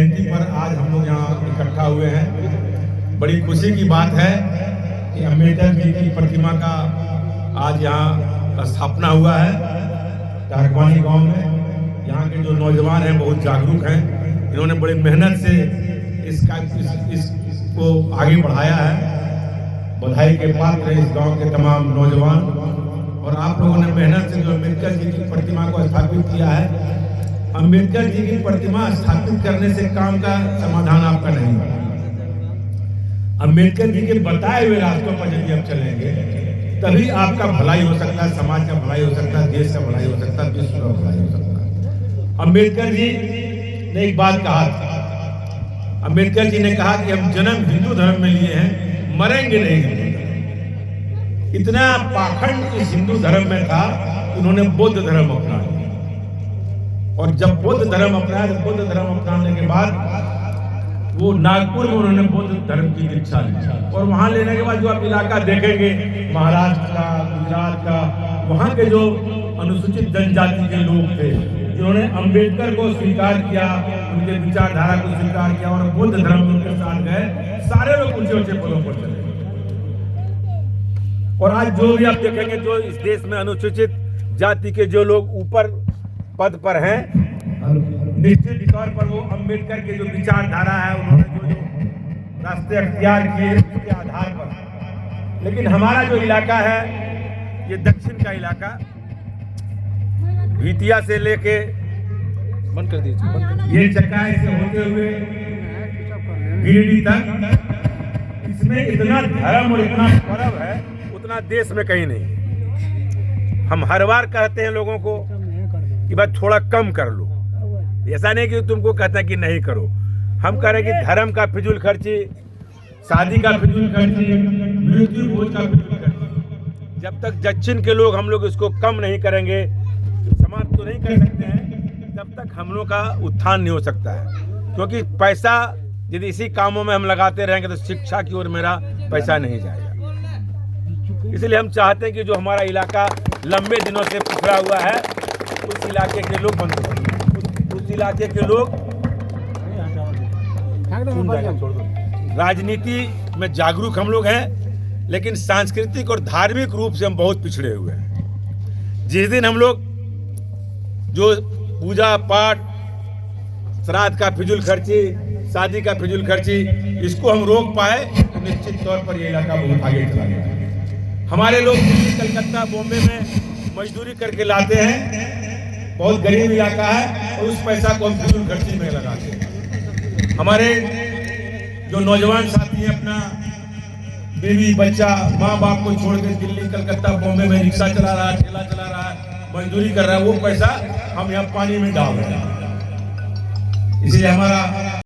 जयंती पर आज हम लोग यहाँ इकट्ठा हुए हैं। बड़ी खुशी की बात है कि अम्बेडकर जी की प्रतिमा का आज यहाँ स्थापना हुआ है तारकवानी गांव में। यहाँ के जो नौजवान हैं बहुत जागरूक हैं, इन्होंने बड़ी मेहनत से इसको आगे बढ़ाया है। बधाई के पात्र इस गांव के तमाम नौजवान, और आप लोगों ने मेहनत से जो अम्बेडकर जी की प्रतिमा को स्थापित किया है। अम्बेडकर जी की प्रतिमा स्थापित करने से काम का समाधान आपका नहीं होगा। अम्बेडकर जी के बताए हुए रास्तों पर यदि आप चलेंगे तभी आपका भलाई हो सकता है, समाज का भलाई हो सकता है, देश का भलाई हो सकता है, विश्व का भलाई हो सकता है। अम्बेडकर जी ने एक बात कहा था। अम्बेडकर जी ने कहा कि हम जन्म हिंदू धर्म में लिए हैं, मरेंगे नहीं हिंदू धर्म। इतना पाखंड इस हिंदू धर्म में था कि उन्होंने बौद्ध धर्म अपनाया, और जब बौद्ध धर्म अपनाया तो बौद्ध धर्म अपनाने के बाद वो नागपुर में उन्होंने बौद्ध धर्म की दीक्षा ली, और वहां लेने के बाद जो आप इलाका देखेंगे महाराष्ट्र का, गुजरात का, वहां के जो अनुसूचित जनजाति के लोग थे जिन्होंने अम्बेडकर को स्वीकार किया, उनके विचारधारा को स्वीकार किया और बौद्ध धर्म उनके साथ गए, सारे लोग ऊंचे ऊंचे पदों पर चले। और आज जो भी आप देखेंगे, जो इस देश में अनुसूचित जाति के जो लोग ऊपर पद पर हैं, निश्चित तौर पर वो अम्बेडकर के जो विचारधारा है, उन्होंने जो रास्ते अख्तियार किए उसके आधार पर। लेकिन हमारा जो इलाका है, ये दक्षिण का इलाका, भीतिया से लेके बंद कर दीजिए, ये चकाई से होते हुए गिरिडीह तक, इसमें इतना धर्म और इतना पर्व है उतना देश में कहीं नहीं। हम हर बार कहते हैं लोगों को कि भाई थोड़ा कम कर लो। ऐसा नहीं कि तुमको कहते हैं कि नहीं करो, हम कह रहे हैं कि धर्म का फिजूल खर्ची, शादी का फिजूल खर्ची, मृत्यु भोज का फिजूल खर्ची, जब तक दक्षिण के लोग हम लोग इसको कम नहीं करेंगे, समाप्त तो नहीं कर सकते हैं, तब तक हम लोग का उत्थान नहीं हो सकता है। क्योंकि पैसा यदि इसी कामों में हम लगाते रहेंगे तो शिक्षा की ओर मेरा पैसा नहीं जाएगा। इसलिए हम चाहते हैं कि जो हमारा इलाका लंबे दिनों से पिछड़ा हुआ है, उस इलाके के लोग बंद करें, उस इलाके के लोग राजनीति में जागरूक हम लोग हैं, लेकिन सांस्कृतिक और धार्मिक रूप से हम बहुत पिछड़े हुए हैं। जिस दिन हम लोग जो पूजा पाठ, श्राद्ध का फिजूल खर्ची, शादी का फिजूल खर्ची, इसको हम रोक पाए तो निश्चित तौर पर ये इलाका बहुत आगे चला गया। हमारे लोग दिल्ली, कलकत्ता, बॉम्बे में मजदूरी करके लाते हैं, बहुत गरीब इलाका है, और उस पैसा को हम फिजूल खर्ची में लगाते हैं। हमारे जो नौजवान साथी हैं, अपना बीवी बच्चा, माँ बाप को छोड़ के दिल्ली, कलकत्ता, बॉम्बे में रिक्शा चला रहा है, ठेला चला रहा है, मजदूरी कर रहा है, वो पैसा हम यहाँ पानी में डाल रहे हैं। इसलिए हमारा